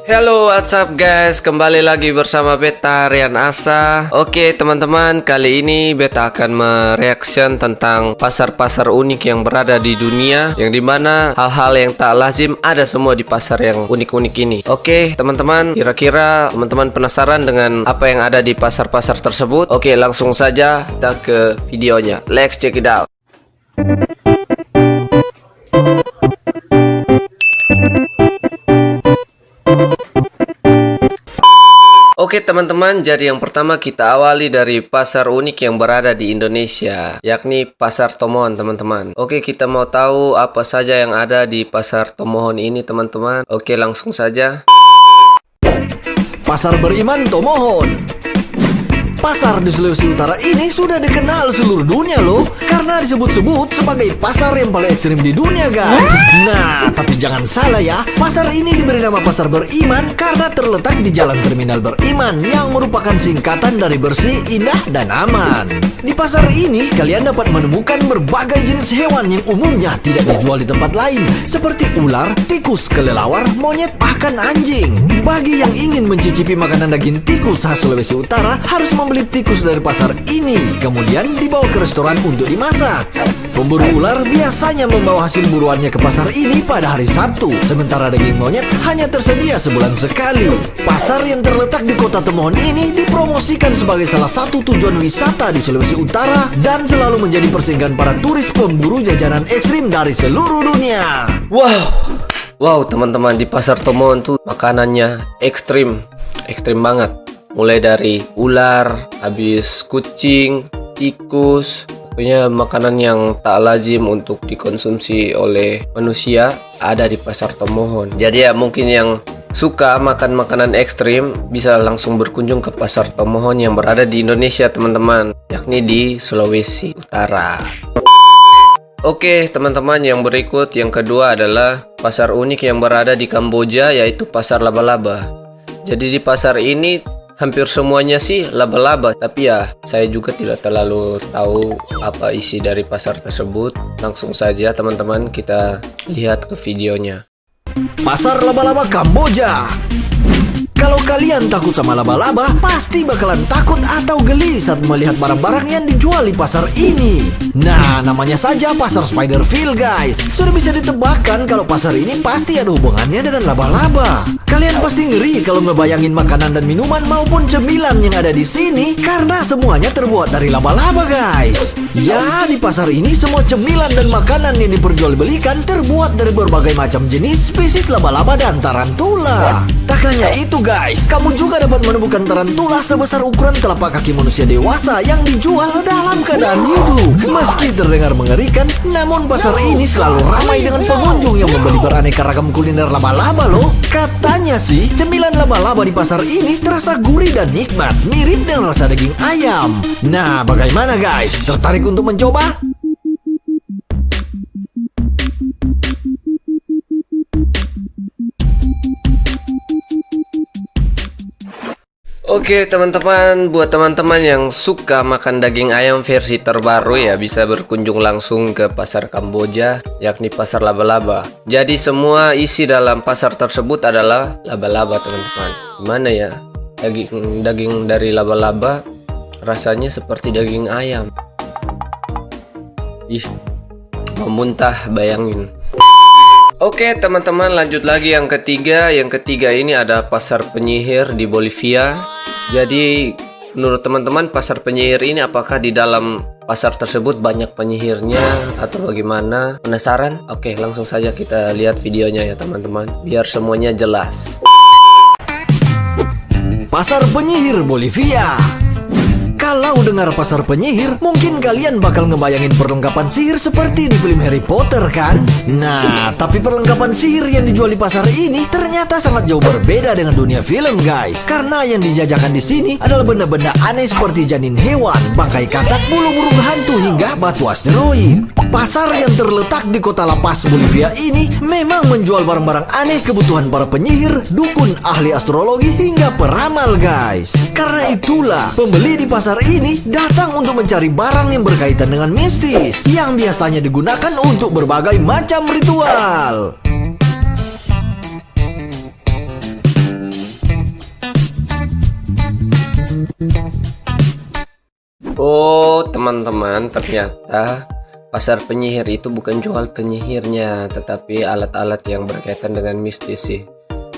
Hello, what's up guys? Kembali lagi bersama beta Rian Asa. Oke teman-teman, kali ini beta akan mereaction tentang pasar-pasar unik yang berada di dunia, yang dimana hal-hal yang tak lazim ada semua di pasar yang unik-unik ini. Oke teman-teman, kira-kira teman-teman penasaran dengan apa yang ada di pasar-pasar tersebut? Oke, langsung saja kita ke videonya. Let's check it out. Oke teman-teman, jadi yang pertama kita awali dari pasar unik yang berada di Indonesia, yakni Pasar Tomohon teman-teman. Oke, kita mau tahu apa saja yang ada di Pasar Tomohon ini teman-teman. Oke, langsung saja. Pasar beriman Tomohon. Pasar di Sulawesi Utara ini sudah dikenal seluruh dunia loh, karena disebut-sebut sebagai pasar yang paling ekstrim di dunia guys. Nah, tapi jangan salah ya, pasar ini diberi nama Pasar Beriman karena terletak di Jalan Terminal Beriman yang merupakan singkatan dari bersih, indah, dan aman. Di pasar ini kalian dapat menemukan berbagai jenis hewan yang umumnya tidak dijual di tempat lain, seperti ular, tikus, kelelawar, monyet, bahkan anjing. Bagi yang ingin mencicipi makanan daging tikus khas Sulawesi Utara, harus membeli tikus dari pasar ini, kemudian dibawa ke restoran untuk dimasak. Pemburu ular biasanya membawa hasil buruannya ke pasar ini pada hari Sabtu, sementara daging monyet hanya tersedia sebulan sekali. Pasar yang terletak di kota Tomohon ini dipromosikan sebagai salah satu tujuan wisata di Sulawesi Utara dan selalu menjadi persinggahan para turis pemburu jajanan ekstrim dari seluruh dunia. Wow teman-teman, di Pasar Tomohon tuh makanannya ekstrim banget. Mulai dari ular, habis kucing, tikus, pokoknya makanan yang tak lazim untuk dikonsumsi oleh manusia ada di Pasar Tomohon. Jadi ya mungkin yang suka makan makanan ekstrim bisa langsung berkunjung ke Pasar Tomohon yang berada di Indonesia teman-teman, yakni di Sulawesi Utara. Oke teman-teman, yang berikut yang kedua adalah pasar unik yang berada di Kamboja, yaitu Pasar Laba-Laba. Jadi di pasar ini hampir semuanya sih laba-laba, tapi ya saya juga tidak terlalu tahu apa isi dari pasar tersebut. Langsung saja teman-teman kita lihat ke videonya. Pasar Laba-Laba Kamboja. Kalau kalian takut sama laba-laba, pasti bakalan takut atau geli saat melihat barang-barang yang dijual di pasar ini. Nah, namanya saja Pasar Spiderville guys. Sudah bisa ditebakkan kalau pasar ini pasti ada hubungannya dengan laba-laba. Kalian pasti ngeri kalau ngebayangin makanan dan minuman maupun cemilan yang ada di sini, karena semuanya terbuat dari laba-laba guys. Ya, di pasar ini semua cemilan dan makanan yang diperjualbelikan terbuat dari berbagai macam jenis spesies laba-laba dan tarantula. Tak hanya itu guys, kamu juga dapat menemukan tarantula sebesar ukuran telapak kaki manusia dewasa yang dijual dalam keadaan hidup. Meski terdengar mengerikan, namun pasar ini selalu ramai dengan pengunjung yang membeli beraneka ragam kuliner laba-laba loh. Katanya sih, cemilan laba-laba di pasar ini terasa gurih dan nikmat, mirip dengan rasa daging ayam. Nah, bagaimana guys? Tertarik untuk mencoba? Oke teman-teman, buat teman-teman yang suka makan daging ayam versi terbaru ya bisa berkunjung langsung ke Pasar Kamboja, yakni Pasar Laba-Laba. Jadi semua isi dalam pasar tersebut adalah laba-laba teman-teman. Gimana ya, daging dari laba-laba rasanya seperti daging ayam. Ih, mau muntah bayangin. Oke teman-teman, lanjut lagi yang ketiga. Yang ketiga ini ada Pasar Penyihir di Bolivia. Jadi menurut teman-teman pasar penyihir ini apakah di dalam pasar tersebut banyak penyihirnya atau bagaimana? Penasaran? Oke, langsung saja kita lihat videonya ya teman-teman, biar semuanya jelas. Pasar Penyihir Bolivia. Kalau dengar pasar penyihir, mungkin kalian bakal ngebayangin perlengkapan sihir seperti di film Harry Potter kan? Nah, tapi perlengkapan sihir yang dijual di pasar ini ternyata sangat jauh berbeda dengan dunia film guys. Karena yang dijajakan di sini adalah benda-benda aneh seperti janin hewan, bangkai katak, bulu burung hantu, hingga batu asteroid. Pasar yang terletak di kota La Paz, Bolivia ini memang menjual barang-barang aneh kebutuhan para penyihir, dukun, ahli astrologi, hingga peramal guys. Karena itulah pembeli di pasar ini datang untuk mencari barang yang berkaitan dengan mistis yang biasanya digunakan untuk berbagai macam ritual. Oh, teman-teman, ternyata pasar penyihir itu bukan jual penyihirnya, tetapi alat-alat yang berkaitan dengan mistis sih.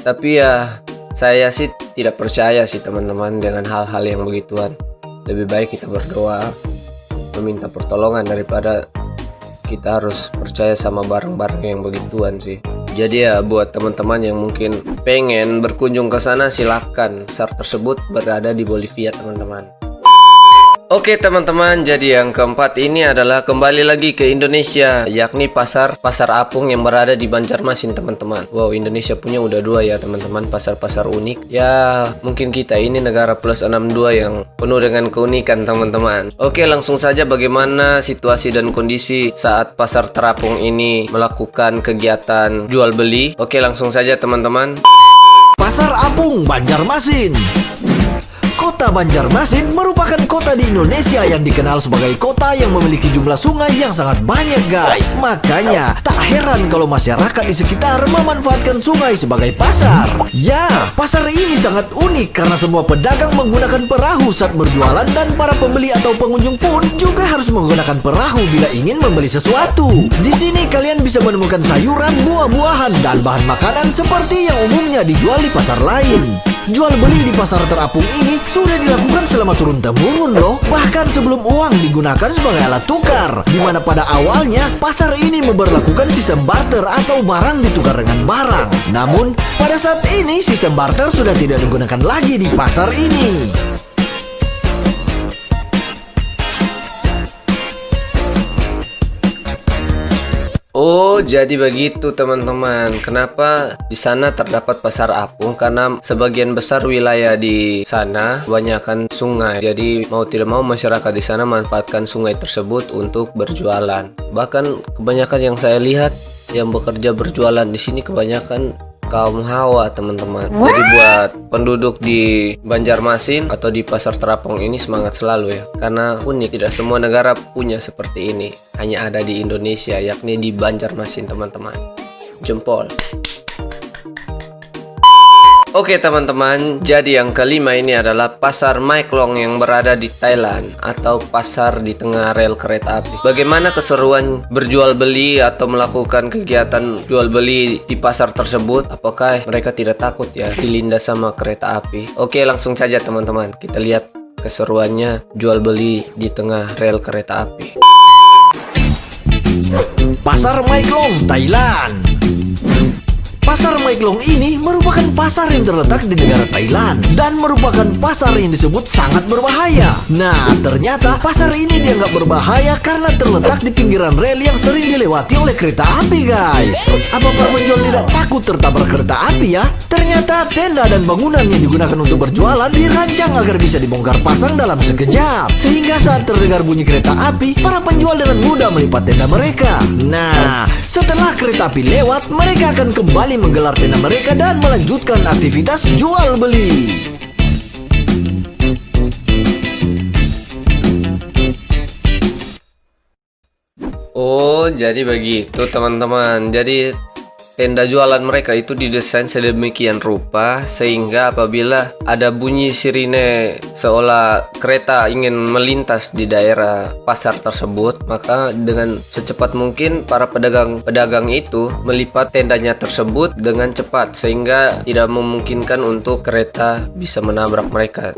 Tapi ya, saya sih tidak percaya sih teman-teman dengan hal-hal yang begituan. Lebih baik kita berdoa, meminta pertolongan daripada kita harus percaya sama barang-barang yang begituan sih. Jadi ya buat teman-teman yang mungkin pengen berkunjung ke sana, silakan. Pasar tersebut berada di Bolivia, teman-teman. Oke teman-teman, jadi yang keempat ini adalah kembali lagi ke Indonesia, yakni pasar apung yang berada di Banjarmasin, teman-teman. Wow, Indonesia punya udah dua ya teman-teman, pasar-pasar unik. Ya mungkin kita ini negara plus 62 yang penuh dengan keunikan, teman-teman. Oke, langsung saja bagaimana situasi dan kondisi saat pasar terapung ini melakukan kegiatan jual beli. Oke, langsung saja teman-teman. Pasar Apung Banjarmasin. Kota Banjarmasin merupakan kota di Indonesia yang dikenal sebagai kota yang memiliki jumlah sungai yang sangat banyak, guys. Makanya tak heran kalau masyarakat di sekitar memanfaatkan sungai sebagai pasar. Ya, pasar ini sangat unik karena semua pedagang menggunakan perahu saat berjualan, dan para pembeli atau pengunjung pun juga harus menggunakan perahu bila ingin membeli sesuatu. Di sini kalian bisa menemukan sayuran, buah-buahan, dan bahan makanan seperti yang umumnya dijual di pasar lain. Jual beli di pasar terapung ini sudah dilakukan selama turun-temurun loh. Bahkan sebelum uang digunakan sebagai alat tukar, di mana pada awalnya pasar ini memberlakukan sistem barter atau barang ditukar dengan barang. Namun pada saat ini sistem barter sudah tidak digunakan lagi di pasar ini. Oh, jadi begitu teman-teman. Kenapa di sana terdapat pasar apung? Karena sebagian besar wilayah di sana kebanyakan sungai. Jadi mau tidak mau masyarakat di sana manfaatkan sungai tersebut untuk berjualan. Bahkan kebanyakan yang saya lihat yang bekerja berjualan di sini kebanyakan kaum Hawa, teman-teman. Jadi buat penduduk di Banjarmasin atau di pasar terapung ini semangat selalu ya, karena unik. Tidak semua negara punya seperti ini, hanya ada di Indonesia, yakni di Banjarmasin, teman-teman. Jempol. Oke teman-teman, jadi yang kelima ini adalah pasar Mae Klong yang berada di Thailand atau pasar di tengah rel kereta api. Bagaimana keseruan berjual beli atau melakukan kegiatan jual beli di pasar tersebut? Apakah mereka tidak takut ya dilindas sama kereta api? Oke, langsung saja teman-teman, kita lihat keseruannya jual beli di tengah rel kereta api. Pasar Mae Klong, Thailand. Pasar Mae Klong ini merupakan pasar yang terletak di negara Thailand dan merupakan pasar yang disebut sangat berbahaya. Nah, ternyata pasar ini dianggap berbahaya karena terletak di pinggiran rel yang sering dilewati oleh kereta api, guys. Apa para penjual tidak takut tertabrak kereta api ya? Ternyata tenda dan bangunan yang digunakan untuk berjualan dirancang agar bisa dibongkar pasang dalam sekejap, sehingga saat terdengar bunyi kereta api, para penjual dengan mudah melipat tenda mereka. Nah, setelah kereta api lewat, mereka akan kembali menggelar tenda mereka dan melanjutkan aktivitas jual beli. Oh, jadi begitu teman-teman. Jadi tenda jualan mereka itu didesain sedemikian rupa sehingga apabila ada bunyi sirine seolah kereta ingin melintas di daerah pasar tersebut, maka dengan secepat mungkin para pedagang itu melipat tendanya tersebut dengan cepat sehingga tidak memungkinkan untuk kereta bisa menabrak mereka.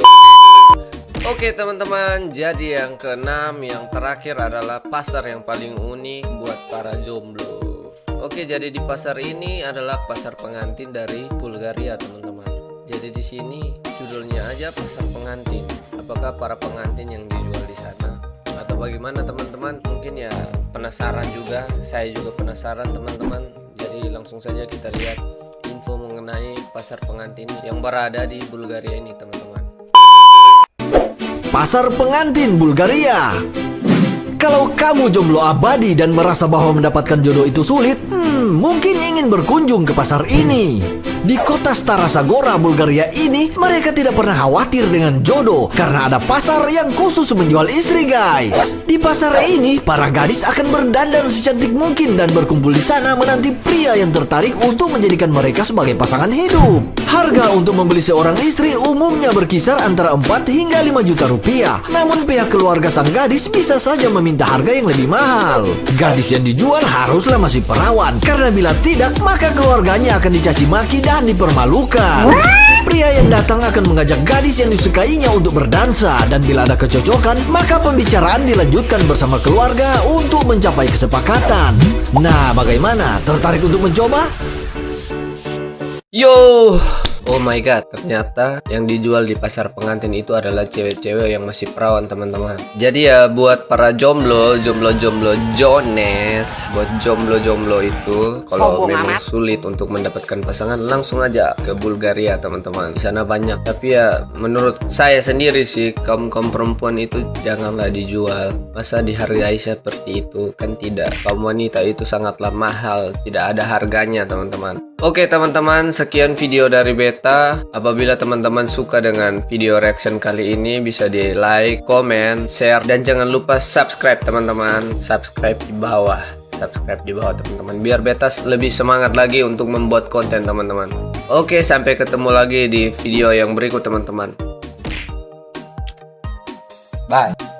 Oke teman-teman, jadi yang keenam, yang terakhir adalah pasar yang paling unik buat para jomblo. Oke, jadi di pasar ini adalah pasar pengantin dari Bulgaria, teman-teman. Jadi di sini judulnya aja pasar pengantin. Apakah para pengantin yang dijual di sana atau bagaimana, teman-teman? Mungkin ya penasaran juga. Saya juga penasaran, teman-teman. Jadi langsung saja kita lihat info mengenai pasar pengantin yang berada di Bulgaria ini, teman-teman. Pasar pengantin Bulgaria. Kalau kamu jomblo abadi dan merasa bahwa mendapatkan jodoh itu sulit, mungkin ingin berkunjung ke pasar ini. Di kota Stara Zagora, Bulgaria ini, mereka tidak pernah khawatir dengan jodoh karena ada pasar yang khusus menjual istri, guys. Di pasar ini, para gadis akan berdandan secantik mungkin dan berkumpul di sana menanti pria yang tertarik untuk menjadikan mereka sebagai pasangan hidup. Harga untuk membeli seorang istri umumnya berkisar antara 4 hingga 5 juta rupiah. Namun pihak keluarga sang gadis bisa saja meminta harga yang lebih mahal. Gadis yang dijual haruslah masih perawan, karena bila tidak, maka keluarganya akan dicaci maki dan dipermalukan. Pria yang datang akan mengajak gadis yang disukainya untuk berdansa, dan bila ada kecocokan, maka pembicaraan dilanjutkan bersama keluarga untuk mencapai kesepakatan. Nah, bagaimana? Tertarik untuk mencoba? Yo, oh my god, ternyata yang dijual di pasar pengantin itu adalah cewek-cewek yang masih perawan, teman-teman. Jadi ya buat para jomblo Jones, buat jomblo itu kalau memang sulit untuk mendapatkan pasangan, langsung aja ke Bulgaria, teman-teman. Di sana banyak. Tapi ya menurut saya sendiri sih, kaum perempuan itu janganlah dijual. Masa dihargai seperti itu? Kan tidak. Kaum wanita itu sangatlah mahal, tidak ada harganya, teman-teman. Oke teman-teman, sekian video dari Beta. Apabila teman-teman suka dengan video reaction kali ini, bisa di like, comment, share, dan jangan lupa subscribe, teman-teman. Subscribe di bawah teman-teman, biar Beta lebih semangat lagi untuk membuat konten, teman-teman. Oke, sampai ketemu lagi di video yang berikut, teman-teman. Bye.